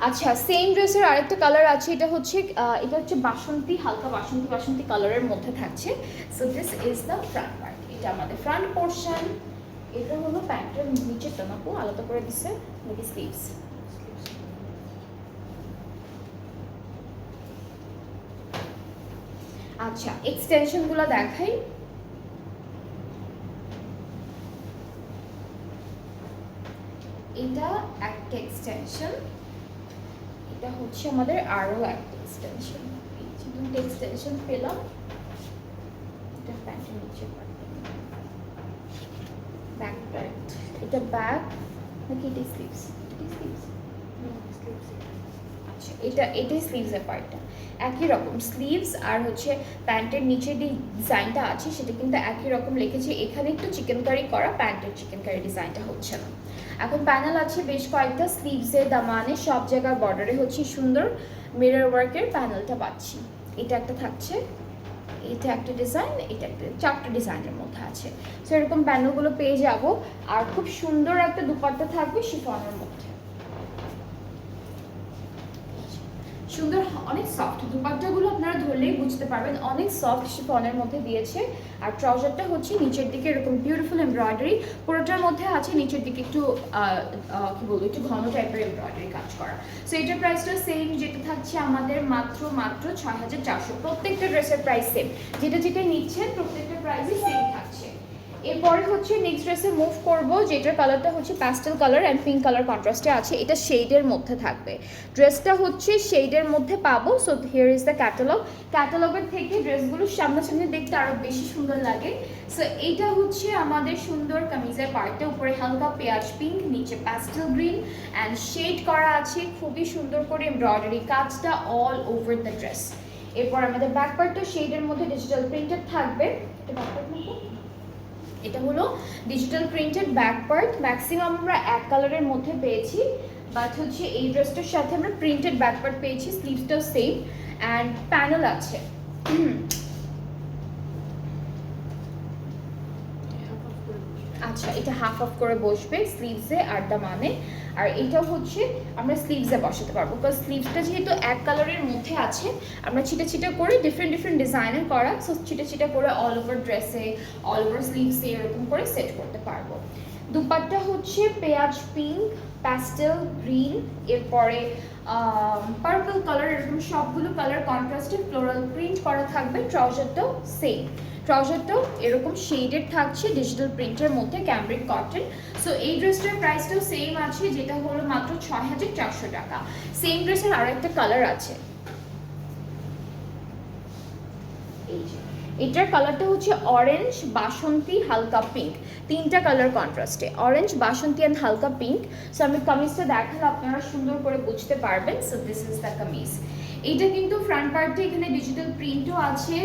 আচ্ছা, সেম ড্রেসের আরেকটা কালার আছে, এটা হচ্ছে বাসন্তী, হালকা বাসন্তী কালারের মধ্যে থাকছে। So this is the front part, এটা আমাদের ফ্রন্ট পোর্শন। এটা হলো প্যান্টের নিচের টানাপো আলাদা করে দিচ্ছে নাকি স্লিভস। আচ্ছা, এক্সটেনশনগুলো দেখাই। এটা একটা এক্সটেনশন, এটা হচ্ছে আমাদের আরও একটা এক্সটেনশন। এই যে দুটো এক্সটেনশন পেলাম। এটা প্যান্টের নিচে ব্যাক পার্ট, এটা ব্যাক নাকি এটা স্লিভস? আচ্ছা, এটাই স্লিভসের পার্টটা। একই রকম স্লিভস আর হচ্ছে প্যান্টের নিচে যে ডিজাইনটা আছে সেটা কিন্তু একই রকম লিখেছে। এখানে একটু চিকেন কারি করা, প্যান্টের চিকেন কারি ডিজাইনটা হচ্ছে না। এখন প্যানেল আছে বেশ কয়েকটা, স্লিভসের দামানে সব জায়গার বর্ডারে হচ্ছে সুন্দর মিরর ওয়ার্কের প্যানেলটা পাচ্ছি। এটা একটা থাকছে, এটা একটা ডিজাইন, এটা একটা, 4টা ডিজাইনের মধ্যে আছে। সো এরকম প্যানেলগুলো পেয়ে যাব। আর খুব সুন্দর একটা দুপাট্টা থাকবে শিফনের মধ্যে, সুন্দর, অনেক সফট দুপাট্টাগুলো। আপনারা ধরলেই বুঝতে পারবেন অনেক সফট শিফনের মধ্যে দিয়েছে। আর ট্রাউজারটা হচ্ছে নিচের দিকে এরকম বিউটিফুল এমব্রয়ডারি, পুরোটার মধ্যে আছে নিচের দিকে একটু কি বলবো, একটু ঘন টাইপের এমব্রয়ডারি কাজ করা। সো এটার প্রাইসটা সেম, যেটা থাকছে আমাদের মাত্র ৬,৪০০। প্রত্যেকটা ড্রেসের প্রাইস সেম, যেটা নিচ্ছেন প্রত্যেকটা প্রাইসই সেম থাকছে। এরপরে হচ্ছে নেক্সট ড্রেসে মুভ করব, যেটার কালারটা হচ্ছে pastel colour and pink colour কন্ট্রাস্টে আছে। এটা শেডের মধ্যে থাকবে, ড্রেসটা হচ্ছে শেডের মধ্যে পাবো। সো হিয়ার ইজ দ্য ক্যাটালগের থেকে ড্রেসগুলো সামনাসামনি দেখতে আরও বেশি সুন্দর লাগে। সো এইটা হচ্ছে আমাদের সুন্দর কামিজের পার্টটা, উপরে হালকা পেঁয়াজ পিঙ্ক, নিচে প্যাস্টেল গ্রিন অ্যান্ড শেড করা আছে খুবই সুন্দর করে এমব্রয়ডারি কাজটা অল ওভার দ্য ড্রেস। এরপর আমাদের ব্যাক পার্টটা শেডের মধ্যে ডিজিটাল প্রিন্টেড থাকবে। এটা ব্যাক পার্ট মতো, এটা হলো digital printed back part. Maximum আমরা এক কালারের মধ্যে পেয়েছি, বাট হচ্ছে এই ড্রেসটার সাথে আমরা প্রিন্টেড ব্যাক পার্ট পেয়েছি। স্লিভসটাও সেম অ্যান্ড প্যানেল আছে। আচ্ছা, এটা হাফ অফ করে বসবে স্লিভসে আর দামানে। আর এটা হচ্ছে আমরা স্লিভসে বসাতে পারবো, বিকজ স্লিভসটা যেহেতু এক কালারের মধ্যে আছে, আমরা ছিটা ছিটা করে ডিফারেন্ট ডিজাইনের করা, সো ছিটা ছিটা করে অল ওভার ড্রেসে, অল ওভার স্লিভসে এরকম করে সেট করতে পারবো। দুপাট্টা হচ্ছে পেঁয়াজ পিঙ্ক, প্যাস্টেল গ্রিন, এরপরে পার্পল কালার, এরকম সবগুলো কালার কন্ট্রাস্টে ফ্লোরাল প্রিন্ট করা থাকবে। ট্রাউজারটাও সেম, ট্রাউজারটাও এরকম শেডেড থাকছে ডিজিটাল প্রিন্টের মধ্যে, ক্যামব্রিক কটন। সো এই ড্রেসটার প্রাইসটাও সেম আছে, যেটা হলো মাত্র ৬,৪০০ টাকা। সেম ড্রেসের আরো একটা কালার আছে, এই যে এটার কালারটা হচ্ছে অরেঞ্জ, বাসন্তী, হালকা পিঙ্ক, তিনটা কালার কন্ট্রাস্টে, অরেঞ্জ, বাসন্তী অ্যান্ড হালকা পিঙ্ক। সো আমি কামিজটা দেখালে আপনারা সুন্দর করে বুঝতে পারবেন। So this is the kameez. এইটা কিন্তু ফ্রন্ট পার্টে এখানে ডিজিটাল প্রিন্টও আছে,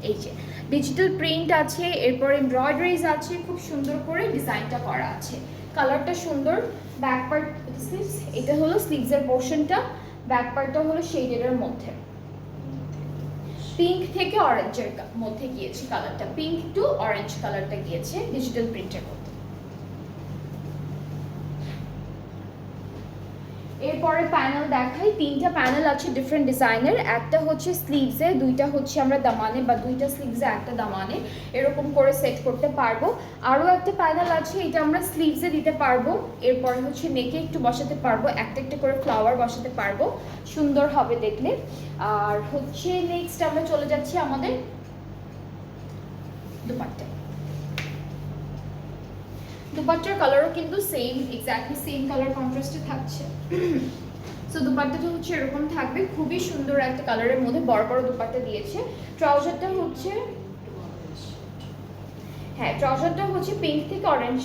এই যে ডিজিটাল প্রিন্ট আছে, এরপর এমব্রয়ডারিজ আছে, খুব সুন্দর করে ডিজাইনটা করা আছে, কালারটা সুন্দর। ব্যাক পার্ট স্লিভস, এটা হলো স্লিভসের পোর্শনটা, ব্যাক পার্টটা হলো শেডের মধ্যে, পিঙ্ক থেকে অরেঞ্জের মধ্যে গিয়েছে কালারটা, পিঙ্ক টু অরেঞ্জ কালারটা গিয়েছে ডিজিটাল প্রিন্টের মধ্যে। এরপরে প্যানেল দেখাই, তিনটা প্যানেল আছে ডিফারেন্ট ডিজাইনের, একটা হচ্ছে স্লিভসে, দুইটা হচ্ছে আমরা দামানে বা দুইটা স্লিভসে একটা দামানে এরকম করে সেট করতে পারবো। আরও একটা প্যানেল আছে, এটা আমরা স্লিভসে দিতে পারবো, এরপরে হচ্ছে নেকে একটু বসাতে পারবো, একটা একটা করে ফ্লাওয়ার বসাতে পারবো, সুন্দর হবে দেখলে। আর হচ্ছে নেক্সট আমরা চলে যাচ্ছি আমাদের দুপাট্টা। দুপাট্টার কালারও কিন্তু সেম, এক্স্যাক্টলি সেম কালার কন্ট্রাস্টে থাকছে। সো দুপাট্টাটা হচ্ছে এরকম থাকবে, খুবই সুন্দর একটা কালারের মধ্যে বড় বড় দুপাট্টা দিয়েছে। ট্রাউজারটা হচ্ছে, হ্যাঁ ট্রাউজারটা হচ্ছে পিঙ্ক থেকে অরেঞ্জ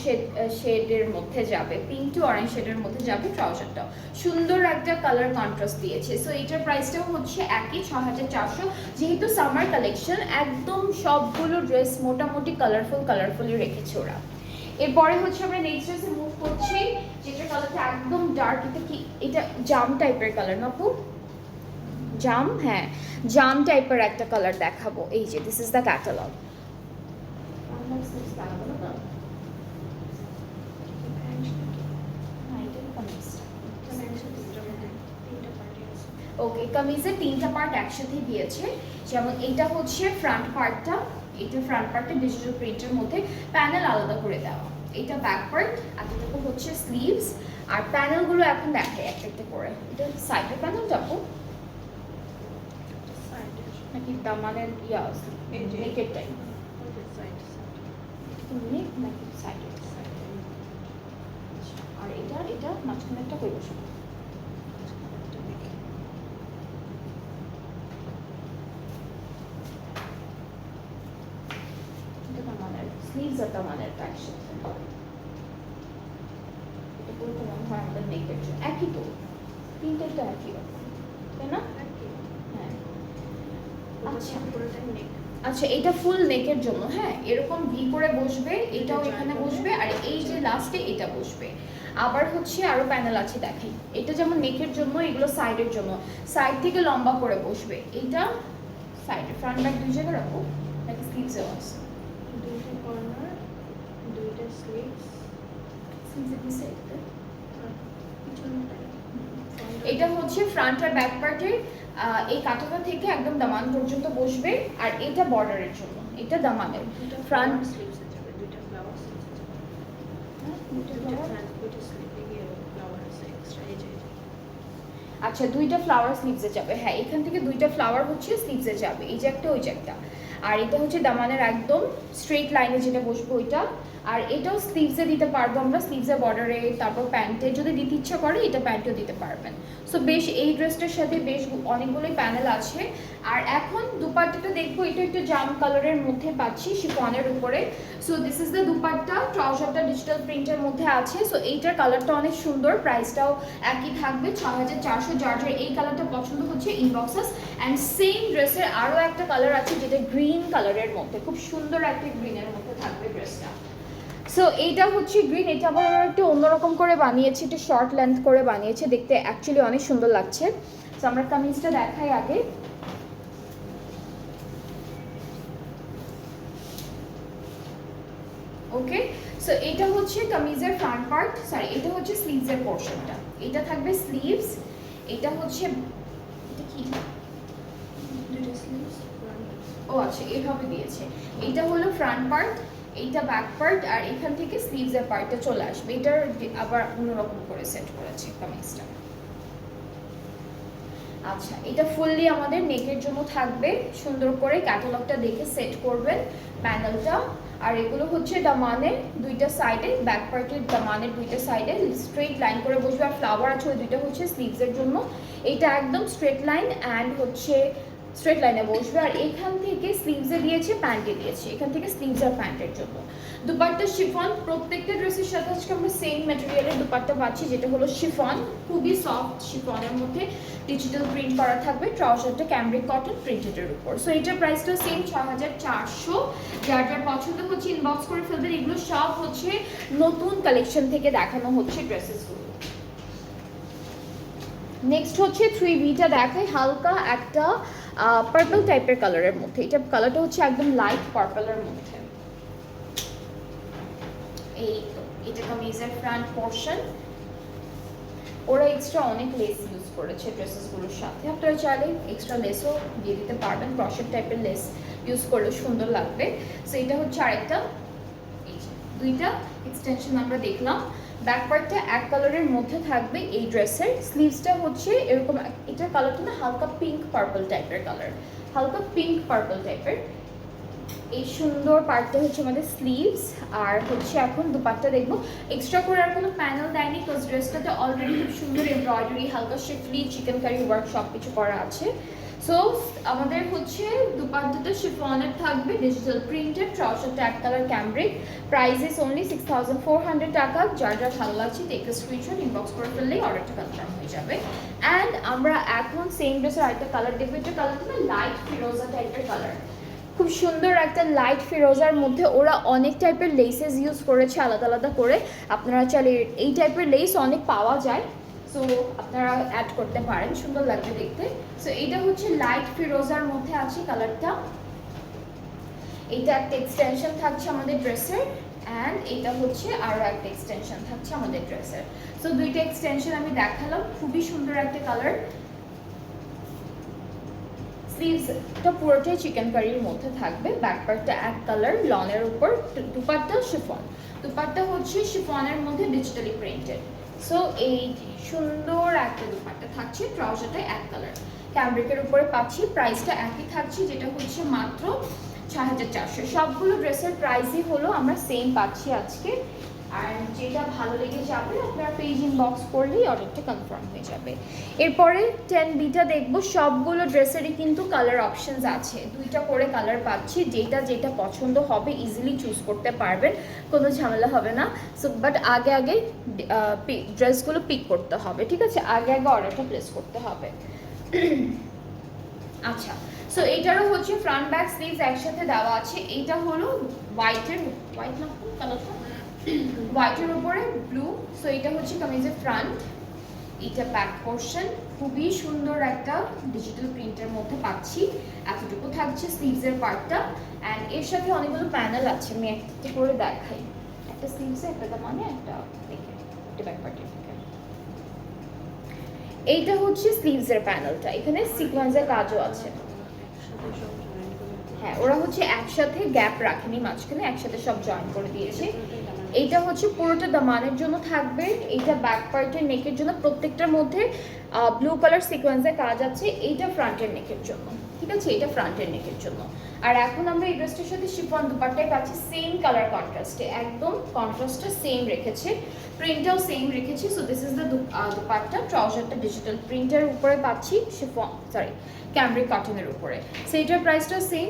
শেডের মধ্যে যাবে, পিঙ্ক টু অরেঞ্জ শেডের মধ্যে যাবে ট্রাউজারটা, সুন্দর একটা কালার কন্ট্রাস্ট দিয়েছে। সো এটার প্রাইসটাও হচ্ছে একই ৬,৪০০। যেহেতু সামার কালেকশন, একদম সবগুলো ড্রেস মোটামুটি কালারফুলি রেখেছে ওরা। এরপরে হচ্ছে আমরা নেক্সট ড্রেসে মুভ করছি, যেটা কালারটা একদম ডার্ক, এটা কি এটা জাম টাইপের কালার না আপু? জাম, হ্যাঁ জাম টাইপের একটা কালার দেখাবো, এই যে দিস ইজ দ্য ক্যাটালগ। ওকে, কামিজের তিনটা পার্ট একসাথে দিয়েছে, যেমন এটা হচ্ছে ফ্রন্ট পার্টটা, এটা ফ্রন্ট পার্টটা ডিজিটাল প্রিন্টের মধ্যে, প্যানেল আলাদা করে দেওয়া, এটা ব্যাক পার্ট, এতটুকু হচ্ছে স্লিভস। আর প্যানেলগুলো এখন দেখাই একটা একটা করে। এটা সাইডের প্যানেলটা আপু নাকি দামানের ইয়া নেকের টাইপ, নেক নাকি সাইডের? আর এটা মাঝখানে একটা কই বসে, স্লিভস আর দামানের একসাথে, এটা পুরো মনে হয় আমাদের নেকের জন্য একই, তো তিনটাই তো একই রকম তাই না? হ্যাঁ আচ্ছা, আচ্ছা এটা ফুল নেকের জন্য, হ্যাঁ এরকম ভি করে বসবে, এটাও এখানে বসবে, আর এই যে লাস্টে এটা বসবে। আবার হচ্ছে আরো প্যানেল আছে দেখাই, এটা যেমন নেকের জন্য, এগুলো সাইডের জন্য, সাইড থেকে লম্বা করে বসবে, এটা সাইডে ফ্রন্ট ব্যাক দুই জায়গায় রাখো নাকি স্লিভসেও আছে, দুইটা কর্নার, দুইটা স্লিভস, এটা হচ্ছে ফ্রন্ট আর ব্যাক পার্টের, এই কাঁটাটা থেকে একদম দামান পর্যন্ত বসবে, আর এটা বর্ডারের জন্য, এটা দামানের ফ্রন্ট স্লিভসে যাবে, দুইটা ফ্লাওয়ার স্লিভসে যাবে, দুইটা স্লিভে গিয়ে ফ্লাওয়ার আছে এক্সট্রা, এই যে আচ্ছা দুইটা ফ্লাওয়ার স্লিভসে যাবে, হ্যাঁ এখান থেকে দুইটা ফ্লাওয়ার হচ্ছে স্লিভসে যাবে, এই যে একটা ওই যে একটা। আর এটা হচ্ছে দামানের একদম স্ট্রেট লাইনে যেটা বসবে ওইটা, আর এটাও স্লিভসে দিতে পারবো আমরা, স্লিভসে বর্ডারে, তারপর প্যান্টে যদি দিতে ইচ্ছা করে এটা প্যান্টেও দিতে পারবেন। সো বেশ এই ড্রেসটার সাথে বেশ অনেকগুলোই প্যানেল আছে। আর এখন দুপাট্টাটা দেখবো, এটা একটু জাম কালারের মধ্যে পাচ্ছি শিফনের উপরে। So this is the dupatta, ট্রাউজারটা ডিজিটাল প্রিন্টের মধ্যে আছে। সো এইটার কালারটা অনেক সুন্দর, প্রাইসটাও একই থাকবে ৬,৪০০। যার এই কালারটা পছন্দ হচ্ছে ইনবক্সেস। অ্যান্ড সেম ড্রেসের আরও একটা কালার আছে যেটা গ্রিন কালারের মধ্যে, খুব সুন্দর একটা গ্রিনের মধ্যে থাকবে ড্রেসটা। সো এইটা হচ্ছে গ্রিন, এটা আবার একটু অন্যরকম করে বানিয়েছে, একটু শর্ট লেন্থ করে বানিয়েছে, দেখতে অ্যাকচুয়ালি অনেক সুন্দর লাগছে। সো আমরা কামিজটা দেখাই আগে। ওকে, সো এটা হচ্ছে কামিজের ফ্রন্ট পার্ট, সরি এটা হচ্ছে স্লিভসের পোর্শনটা, এটা থাকবে স্লিভস, এটা হচ্ছে এটা কি দুইটা স্লিভস ফ্রন্ট। ও আচ্ছা এভাবে দিয়েছে, এটা হলো ফ্রন্ট পার্ট, এইটা ব্যাক পার্ট, আর এখান থেকে স্লিভসের পার্টটা চলে আসবে, এটার আবার অন্যরকম করে সেট করেছে কামিজটা। আচ্ছা এটা ফুললি আমাদের নেকের জন্য থাকবে, সুন্দর করে ক্যাটালগটা দেখে সেট করবেন প্যানেলটা। আর এগুলো হচ্ছে দামানের দুইটা সাইডে, ব্যাক পার্টের দামানের দুইটা সাইডে স্ট্রেট লাইন করে বসবে, আর ফ্লাওয়ার আছে ওই দুইটা হচ্ছে স্লিভসের জন্য, এটা একদম স্ট্রেট লাইন অ্যান্ড হচ্ছে স্ট্রেট লাইনে বসবে। আর এখান থেকে স্লিভসে দিয়েছে, প্যান্টে দিয়েছে, এখান থেকে স্লিভস আর প্যান্টের জন্য। দুপাট্টা শিফন, প্রত্যেকটা ড্রেসের সাথে আজকে আমরা সেম ম্যাটেরিয়ালের দুপাট্টা পাচ্ছি, যেটা হলো শিফন, খুবই সফট শিফনের মধ্যে ডিজিটাল প্রিন্ট করা থাকবে, ট্রাউজারটা ক্যামব্রিক কটন প্রিন্টেডের উপর। সো এটার প্রাইসটা সেম 6400। যার যার পছন্দ হচ্ছে ইনবক্স করে ফেলবেন, এগুলো সব হচ্ছে নতুন কালেকশন থেকে দেখানো হচ্ছে ড্রেসেসগুলো। নেক্সট হচ্ছে 3Bটা দেখাই, হালকা একটা পার্পল টাইপের কালারের মধ্যে, এটা কালারটা হচ্ছে একদম লাইট পার্পলের মধ্যে। এই তো এটা কামিজের ফ্রন্ট পোর্শন, ওরা এক্সট্রা অনেক লেস ইউজ করেছে ড্রেসেসগুলোর সাথে, আপনারা চাইলে এক্সট্রা লেসও দিয়ে দিতে পারবেন, ক্রশেট টাইপের লেস ইউজ করলে সুন্দর লাগবে। সো এটা হচ্ছে আরেকটা, এই যে দুইটা এক্সটেনশন আমরা দেখলাম। ব্যাক পার্টটা এক কালারের মধ্যে থাকবে এই ড্রেসের, স্লিভসটা হচ্ছে এরকম, এটার কালারটা না হালকা পিঙ্ক পার্পল টাইপের কালার, হালকা পিঙ্ক পার্পল টাইপের। এই সুন্দর পার্টটা হচ্ছে আমাদের স্লিভস, আর হচ্ছে এখন দুপাট্টা দেখবো। এক্সট্রা করে আর কোনো প্যানেল দেয়নি, বিকজ ড্রেসটাতে অলরেডি খুব সুন্দর এমব্রয়ডারি, হালকা শিফলি চিকেন কারি ওয়ার্ক সব কিছু করা আছে। সো আমাদের হচ্ছে দুপাট্টাটা শিফনের থাকবে, ডিজিটাল প্রিন্টেড, ট্রাউজারটা এক colour cambric, price is only 6400 টাকা। যার যা ভালো লাগছে টেক আ স্ক্রিনশট, ইনবক্স করে ফেললেই অর্ডারটা কনফার্ম হয়ে যাবে। অ্যান্ড আমরা এখন সেম ড্রেসের আরেকটা কালার দেখবো, এটা কালারটা না লাইট ফিরোজা টাইপের কালার, খুব সুন্দর একটা লাইট ফিরোজার মধ্যে ওরা অনেক টাইপের লেসেস ইউজ করেছে আলাদা আলাদা করে, আপনারা চাইলে এই টাইপের লেস অনেক পাওয়া যায়, সো আপনারা অ্যাড করতে পারেন, সুন্দর লাগবে দেখতে। সো এটা হচ্ছে লাইট ফিরোজার মধ্যে আছে কালারটা, এইটা একটা এক্সটেনশন থাকছে আমাদের ড্রেসের, অ্যান্ড এটা হচ্ছে আরও একটা এক্সটেনশন থাকছে আমাদের ড্রেসের। সো দুইটা এক্সটেনশন আমি দেখালাম, খুবই সুন্দর একটা কালার। স্লিভসটা পুরোটাই চিকেন কারির মধ্যে থাকবে, ব্যাক পার্টটা এক কালার লনের উপর, দুপাট্টা শিফন, দুপাট্টা হচ্ছে শিফনের মধ্যে ডিজিটালি প্রিন্টেড। সো এই সুন্দর একটা দুপাট্টা থাকছে, ট্রাউজারটা এক কালার ক্যামব্রিকের উপরে পাচ্ছি, প্রাইসটা একই থাকছে, যেটা হচ্ছে মাত্র 6400। সবগুলো ড্রেসের প্রাইসই হলো আমরা সেম পাচ্ছি আজকে, আর যেটা ভালো লেগে যাবে আপনারা পেজ ইনবক্স করলেই অর্ডারটা কনফার্ম হয়ে যাবে। এরপরে 10Bটা দেখবো, সবগুলো ড্রেসেরই কিন্তু কালার অপশনস আছে, দুইটা করে কালার পাচ্ছি, যেটা যেটা পছন্দ হবে ইজিলি চুজ করতে পারবেন, কোনো ঝামেলা হবে না। সো বাট আগে আগে ড্রেসগুলো পিক করতে হবে, ঠিক আছে, আগে আগে অর্ডারটা প্লেস করতে হবে। আচ্ছা, সো এইটারও হচ্ছে ফ্রন্ট ব্যাক স্লিভস একসাথে দেওয়া আছে, এইটা হলো হোয়াইট না কালারটা হোয়াইটের উপরে ব্লু। সো এটা হচ্ছে কামিজের ফ্রন্ট, এটা ব্যাক পোর্শন, খুবই সুন্দর একটা ডিজিটাল প্রিন্টের মধ্যে পাচ্ছি, এতটুকু থাকছে স্লিভসের পার্টটা। অ্যান্ড এর সাথে অনেকগুলো প্যানেল আছে, আমি একটা করে দেখাই, একটা স্লিভসে একটা মানে একটা দেখে, এটা ব্যাক পার্টের থেকে। এইটা হচ্ছে স্লিভসের প্যানেলটা, এখানে সিকোয়েন্সের কাজও আছে। হ্যাঁ ওরা হচ্ছে একসাথে গ্যাপ রাখেনি মাঝখানে, একসাথে সব জয়েন করে দিয়েছে। এইটা হচ্ছে পুরোটা দামানের জন্য থাকবে, এইটা ব্যাক পার্টের নেকের জন্য, প্রত্যেকটার মধ্যে ব্লু কালার সিকোয়েন্সের কাজ আছে, এইটা ফ্রন্টের নেকের জন্য, ঠিক আছে, এটা ফ্রন্টের নেকের জন্য। আর এখন আমরা এই ড্রেসটার সাথে শিফন দুপাট্টায় পাচ্ছি সেম কালার কন্ট্রাস্টে, একদম কন্ট্রাস্টটা সেম রেখেছে, প্রিন্টটাও সেম রেখেছি। So this is the dupatta, ট্রাউজারটা ডিজিটাল প্রিন্টের উপরে পাচ্ছি, শিফন সরি ক্যামব্রিক কটনের উপরে। সো এটার প্রাইসটা সেম,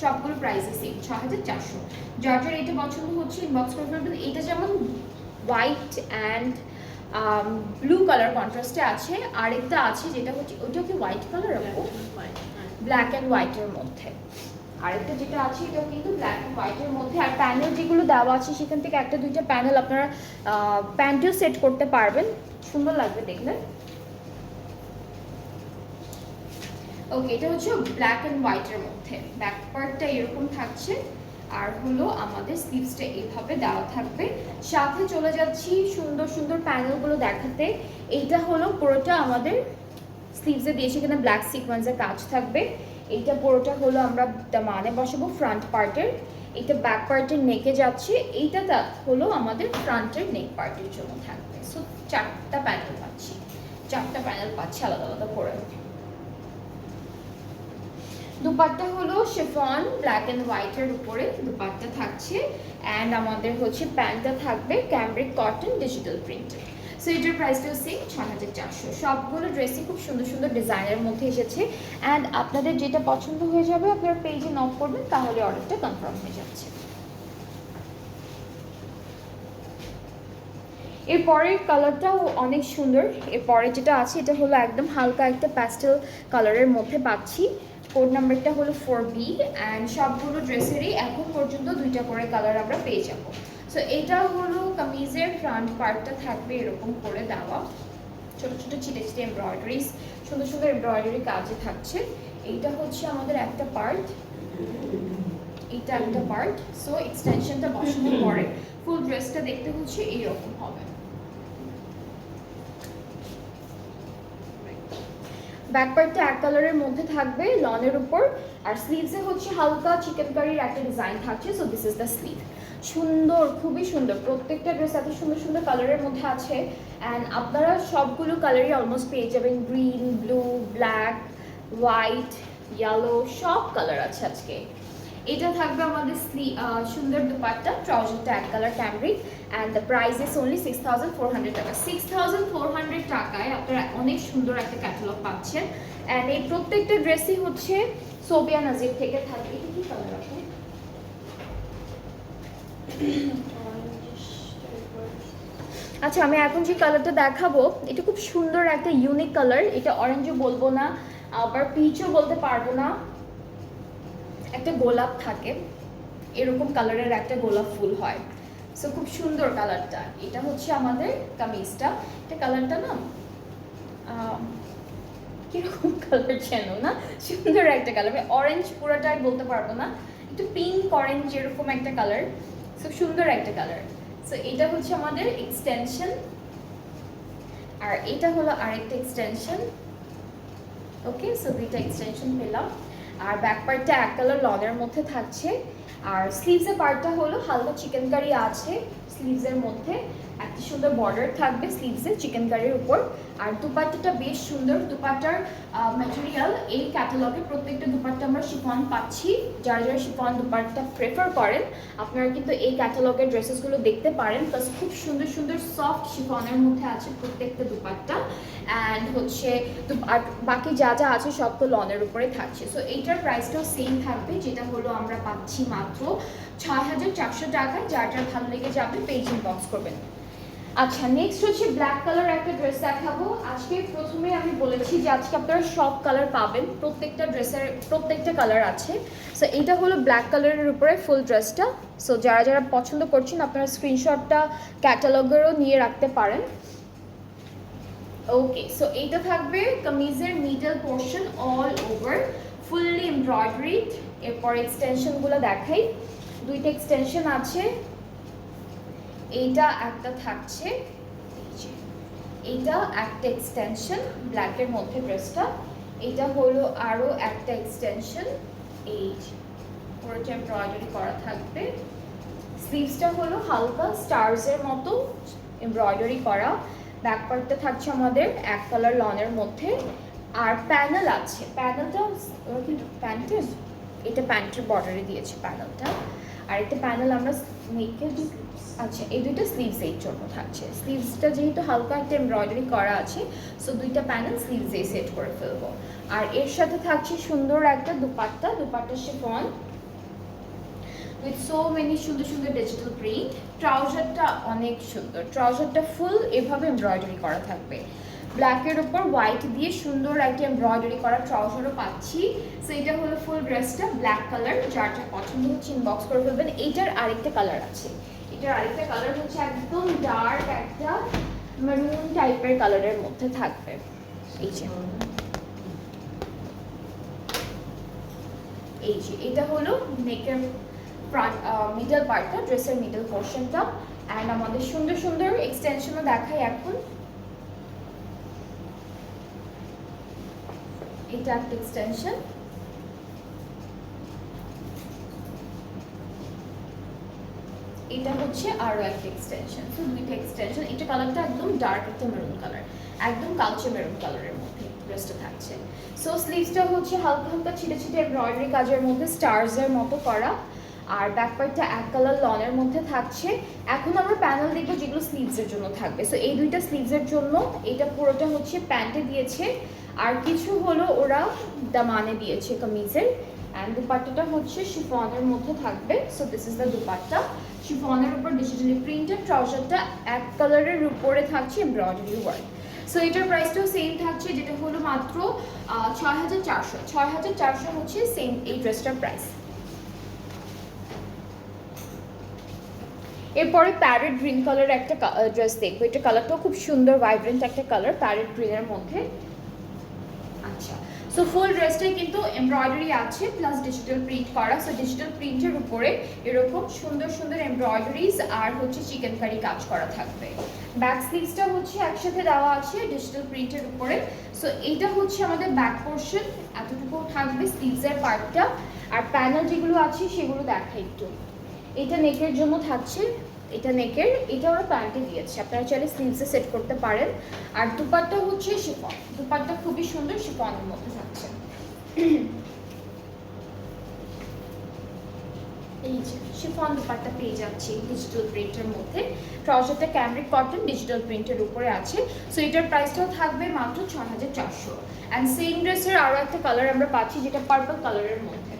সবগুলো প্রাইসই সেম 6400। যার যার এটা পছন্দ হচ্ছে ইনবক্স করে ফেলবেন। এটা যেমন হোয়াইট অ্যান্ড ব্লু কালার কন্ট্রাস্টে আছে, আরেকটা আছে যেটা হচ্ছে ওটা কি হোয়াইট কালার রাখবো, ব্ল্যাক অ্যান্ড হোয়াইটের মধ্যে, আরেকটা যেটা আছে এটাও কিন্তু ব্ল্যাক অ্যান্ড হোয়াইটের মধ্যে। আর প্যানেল যেগুলো দেওয়া আছে সেখান থেকে একটা দুইটা প্যানেল আপনারা প্যান্টেও সেট করতে পারবেন, সুন্দর লাগবে দেখলে। ওকে, এটা হচ্ছে ব্ল্যাক অ্যান্ড হোয়াইটের মধ্যে, ব্যাক পার্টটা এরকম থাকছে, আর হলো আমাদের স্লিভসটা এইভাবে দেওয়া থাকবে। সাথে চলে যাচ্ছি সুন্দর সুন্দর প্যানেলগুলো দেখাতে। এইটা হলো পুরোটা আমাদের স্লিভসে দিয়েছি, এখানে ব্ল্যাক সিকোয়েন্সের কাজ থাকবে। এইটা পুরোটা হলো আমরা মানে বসাবো ফ্রন্ট পার্টের। এইটা ব্যাক পার্টের নেকে যাচ্ছে, এইটা হলো আমাদের ফ্রন্টের নেক পার্টের জন্য থাকবে। সো 4টা প্যানেল পাচ্ছি, 4টা প্যানেল পাচ্ছি আলাদা আলাদা করে। দুপাট্টা হলো শিফন ব্ল্যাক অ্যান্ড হোয়াইটের উপরে দুপাট্টা থাকছে, অ্যান্ড আমাদের হচ্ছে প্যান্টটা থাকবে ক্যামব্রিক কটন ডিজিটাল প্রিন্টের। সো এটার প্রাইসটাও সেম 6400। সবগুলো ড্রেসই খুব সুন্দর সুন্দর ডিজাইনের মধ্যে এসেছে, অ্যান্ড আপনাদের যেটা পছন্দ হয়ে যাবে আপনারা পেজে নক করবেন, তাহলে অর্ডারটা কনফার্ম হয়ে যাচ্ছে। এরপরের কালারটাও অনেক সুন্দর। এরপরে যেটা আছে এটা হলো একদম হালকা একটা প্যাস্টেল কালারের মধ্যে পাচ্ছি। কোড নাম্বারটা হলো 4B, অ্যান্ড সবগুলো ড্রেসেরই এখন পর্যন্ত 2টা করে কালার আমরা পেয়ে যাব। সো এটা হলো কামিজের ফ্রন্ট পার্টটা থাকবে এরকম করে দেওয়া, ছোট ছোট ছিটে ছিটে এমব্রয়ডারিজ, সুন্দর সুন্দর এমব্রয়ডারি কাজে থাকছে। এইটা হচ্ছে আমাদের একটা পার্ট, এটা একটা পার্ট। সো এক্সটেনশনটা বসানোর পরে ফুল ড্রেসটা দেখতে হচ্ছে এইরকম হবে। ব্যাক পার্টটা এক কালারের মধ্যে থাকবে লনের উপর, আর স্লিভসে হচ্ছে হালকা চিকেন কারির একটা ডিজাইন থাকছে। So this is the sleeve. সুন্দর, খুবই সুন্দর, প্রত্যেকটা ড্রেস এত সুন্দর সুন্দর কালারের মধ্যে আছে, অ্যান্ড আপনারা সবগুলো কালারই অলমোস্ট পেয়ে যাবেন। Green, blue, black, white, yellow, সব কালার আছে আজকে। এটা থাকবে আমাদের সুন্দর দুপাট্টা, ট্রাউজারটা এক colour cambric, and the price is only 6400 টাকা। 6400 টাকায় আপনারা অনেক সুন্দর একটা ক্যাটালগ পাচ্ছেন, অ্যান্ড এই প্রত্যেকটা ড্রেসই হচ্ছে সোবিয়া নাজির থেকে থাকবে। এটা কি কালার আছে? আচ্ছা, আমি এখন যে কালারটা দেখাবো এটা খুব সুন্দর একটা ইউনিক কালার। এটা অরেঞ্জও বলবো না, আবার পিচও বলতে পারবো না, একটা গোলাপ থাকে এরকম কালারের একটা গোলাপ ফুল হয়। সো খুব সুন্দর কালারটা। এটা হচ্ছে আমাদের কামিজটা। এটা কালারটা না কিরকম কালার যেন না, সুন্দর একটা কালার, অরেঞ্জ পুরোটাই বলতে পারবো না, একটু পিঙ্ক অরেঞ্জ এরকম একটা কালার। সো সুন্দর একটা কালার। সো এটা হচ্ছে আমাদের এক্সটেনশন, আর এটা হলো আরেকটা এক্সটেনশন। ওকে, সো দুইটা এক্সটেনশন পেলাম। আর ব্যাক পার্টটা এক কালার লনের মধ্যে থাকছে, আর স্লিভসের পার্টটা হলো হালকা চিকেন কারি আছে স্লিভসের মধ্যে, একটা সুন্দর বর্ডার থাকবে স্লিভসে চিকেন কারির উপর। আর দুপাট্টাটা বেশ সুন্দর। দুপাট্টার ম্যাটেরিয়াল এই ক্যাটালগে প্রত্যেকটা দুপাট্টা আমরা শিফন পাচ্ছি। যারা যারা শিফন দুপাট্টা প্রেফার করেন আপনারা কিন্তু এই ক্যাটালগের ড্রেসেসগুলো দেখতে পারেন। প্লাস খুব সুন্দর সুন্দর সফট শিফনের মধ্যে আছে প্রত্যেকটা দুপাট্টা, অ্যান্ড হচ্ছে আর বাকি যা যা আছে সব তো লনের উপরে থাকছে। সো এইটার প্রাইসটাও সেম থাকবে, যেটা হলো আমরা পাচ্ছি মাত্র 6400 টাকায়। যার যার ভালো লেগে যাবে পেজ ইনবক্স করবেন। আচ্ছা, নেক্সট হচ্ছে ব্ল্যাক কালার একটা ড্রেস দেখাবো। আজকে প্রথমে আমি বলেছি যে আজকে আপনারা সব কালার পাবেন, প্রত্যেকটা ড্রেসের প্রত্যেকটা কালার আছে। সো এইটা হলো ব্ল্যাক কালারের উপরে ফুল ড্রেসটা। সো যারা যারা পছন্দ করছেন আপনারা স্ক্রিনশটটা ক্যাটালগেরও নিয়ে রাখতে পারেন। ওকে, সো এইটা থাকবে কামিজের middle portion all over fully embroidered. এরপর এক্সটেনশনগুলো দেখাই। দুইটা এক্সটেনশন আছে, এইটা একটা থাকছে, এইটা একটা এক্সটেনশন ব্ল্যাকের মধ্যে ড্রেসটা। এটা হলো আরও একটা এক্সটেনশন, এই পুরোটা এমব্রয়ডারি করা থাকবে। স্লিভসটা হলো হালকা স্টারসের মতো এমব্রয়ডারি করা। ব্যাক পার্টটা থাকছে আমাদের এক কালার লনের মধ্যে, আর প্যানেল আছে। প্যানেলটা প্যান্টের, এটা প্যান্টের বর্ডারে দিয়েছে প্যানেলটা। আর একটা প্যানেল আমরা নেকের, আচ্ছা এই দুইটা স্লিভস এই জন্য থাকছে। স্লিভসটা যেহেতু হালকা একটা এমব্রয়ডারি করা আছে, সো দুইটা প্যানেল স্লিভসেই সেট করে ফেলবো। আর এর সাথে থাকছে সুন্দর একটা dupatta, dupatta chiffon with so many সুন্দর সুন্দর ডিজিটাল প্রিন্ট। ট্রাউজারটা অনেক সুন্দর, ট্রাউজারটা ফুল এভাবে এমব্রয়ডারি করা থাকবে। ব্ল্যাকের উপর হোয়াইট দিয়ে সুন্দর একটা এমব্রয়ডারি করা ট্রাউজারও পাচ্ছি। সো এটা হলো ফুল ড্রেসটা ব্ল্যাক কালার। যার যা পছন্দ হচ্ছে ইনবক্স করে ফেলবেন। এইটার আরেকটা কালার আছে, এটার আরেকটা কালার হচ্ছে একদম ডার্ক একটা মেরুন টাইপের কালারের মধ্যে থাকবে। এই যে এটা হলো নেকের ফ্রন্ট মিডল পার্টটা, ড্রেসের মিডল পোর্শনটা। অ্যান্ড আমাদের সুন্দর সুন্দর এক্সটেনশনও দেখাই এখন। এটা একটা এক্সটেনশন, এটা হচ্ছে আরো একটা এক্সটেনশন। তো দুইটা এক্সটেনশন। এটা কালারটা একদম ডার্ক একটা মেরুন কালার, একদম কালচে মেরুন কালারের মধ্যে ড্রেসটা থাকছে। সো স্লিভসটা হচ্ছে হালকা হালকা ছিটে ছিটে এমব্রয়ডারি কাজের মধ্যে স্টারসের মতো করা, আর ব্যাক পার্টটা এক কালার লনের মধ্যে থাকছে। এখন আমরা প্যানেল দেখবো যেগুলো স্লিভসের জন্য থাকবে। সো এই দুইটা স্লিভসের জন্য এটা পুরোটা হচ্ছে প্যান্টে দিয়েছে, আর কিছু হলো ওরা দামানে দিয়েছে কামিজের। অ্যান্ড দুপাট্টাটা হচ্ছে শিফনের মধ্যে থাকবে। So this is the dupatta, শিফনের উপর ডিজিটালি প্রিন্টেড, ট্রাউজারটা এক কালারের উপরে থাকছে এমব্রয়ডারি ওয়ার্ক। সো এটার প্রাইসটাও সেম থাকছে, যেটা হলো মাত্র 6400। 6400 হচ্ছে সেম এই ড্রেসটার প্রাইস। এরপরে প্যারেট গ্রিন কালার একটা ড্রেস দেখবো। এটা কালারটাও খুব সুন্দর, ভাইব্রেন্ট একটা কালার প্যারেট গ্রিনের মধ্যে। আচ্ছা, সো ফুল ড্রেসটাই কিন্তু এমব্রয়ডারি আছে প্লাস ডিজিটাল প্রিন্ট করা। সো ডিজিটাল প্রিন্টের উপরে এরকম সুন্দর সুন্দর এমব্রয়ডারিজ আর হচ্ছে চিকেন কারি কাজ করা থাকবে। ব্যাক স্লিভসটা হচ্ছে একসাথে দেওয়া আছে ডিজিটাল প্রিন্টের উপরে। সো এইটা হচ্ছে আমাদের ব্যাক পোর্শন, এতটুকু থাকবে স্লিভসের পার্টটা। আর প্যানেল যেগুলো আছে সেগুলো দেখাই একটু। এটা নেকের জন্য থাকছে, এটা নেকের, এটা ওরা প্যান্টে দিয়েছে, আপনারা চাইলে স্লিভসে সেট করতে পারেন। আর দুপাট্টা হচ্ছে শিফন, দুপাট্টা খুবই সুন্দর শিফনের মধ্যে থাকছে। এই যে শিফন দুপাট্টা পেয়ে যাচ্ছি ডিজিটাল প্রিন্টের মধ্যে। ট্রাউজারটা ক্যামরিক কটন ডিজিটাল প্রিন্টের উপরে আছে। সো এটার প্রাইসটাও থাকবে মাত্র 6400। অ্যান্ড সেম ড্রেসের আরও একটা কালার আমরা পাচ্ছি, যেটা পার্পল কালারের মধ্যে।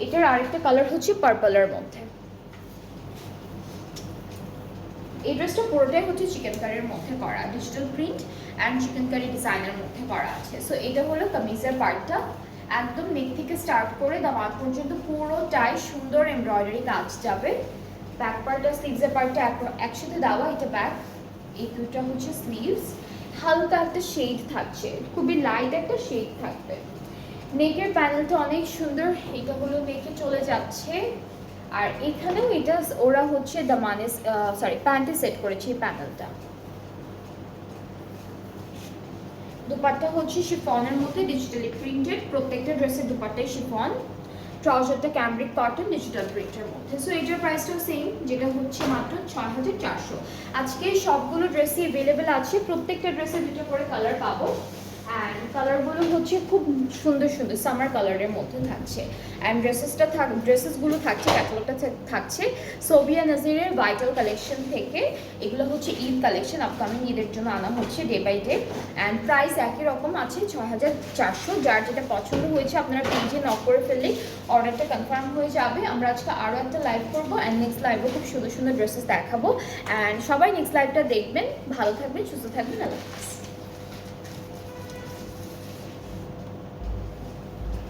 এটার আরেকটা কালার হচ্ছে পার্পলের মধ্যে। এই ড্রেসটা পুরোটাই হচ্ছে চিকেন কারির মধ্যে করা, digital print and chicken curry ডিজাইনের মধ্যে করা আছে। সো এটা হলো কামিজের পার্টটা, একদম নেক থেকে স্টার্ট করে দামাত পর্যন্ত পুরোটাই সুন্দর এমব্রয়ডারি কাজ যাবে। ব্যাক পার্টটা স্লিভসের পার্টটা একসাথে দেওয়া, এটা ব্যাক, এই দুটো হচ্ছে স্লিভস। হালকা একটা শেড থাকছে, খুবই লাইট একটা শেড থাকবে। নেকের প্যানেলটা অনেক সুন্দর, এটা হলো নেকে চলে যাচ্ছে। আর এখানেও এটা ওরা হচ্ছে দামানে প্যান্টে সেট করেছে এই প্যানেলটা। দুপাট্টা হচ্ছে শিফনের মধ্যে ডিজিটালি প্রিন্টেড, প্রত্যেকটা ড্রেসের দুপাট্টাই শিফন। ট্রাউজারটা ক্যামরিক কটন ডিজিটাল প্রিন্টের মধ্যে। সো এটার প্রাইসটাও সেম, যেটা হচ্ছে মাত্র 6400। আজকে সবগুলো ড্রেসই অ্যাভেলেবেল আছে, প্রত্যেকটা ড্রেসে দুটো করে কালার পাবো। অ্যান্ড কালারগুলো হচ্ছে খুব সুন্দর সুন্দর সামার কালারের মধ্যে থাকছে। অ্যান্ড ড্রেসেসগুলো থাকছে, ক্যাটালগটা থাকছে সোভিয়া নাজিরের ভাইটাল কালেকশন থেকে। এগুলো হচ্ছে ঈদ কালেকশন, আপকামিং ঈদের জন্য আনা হচ্ছে day by day. And price একই রকম আছে 6400। যার যেটা পছন্দ হয়েছে আপনারা পেজে নক করে ফেললেই অর্ডারটা কনফার্ম হয়ে যাবে। আমরা আজকে আরও একটা লাইভ করবো, অ্যান্ড নেক্সট লাইভও খুব সুন্দর সুন্দর ড্রেসেস দেখাবো। অ্যান্ড সবাই নেক্সট লাইভটা দেখবেন। ভালো থাকবেন, সুস্থ থাকবেন, আল্লাহ হাফেজ।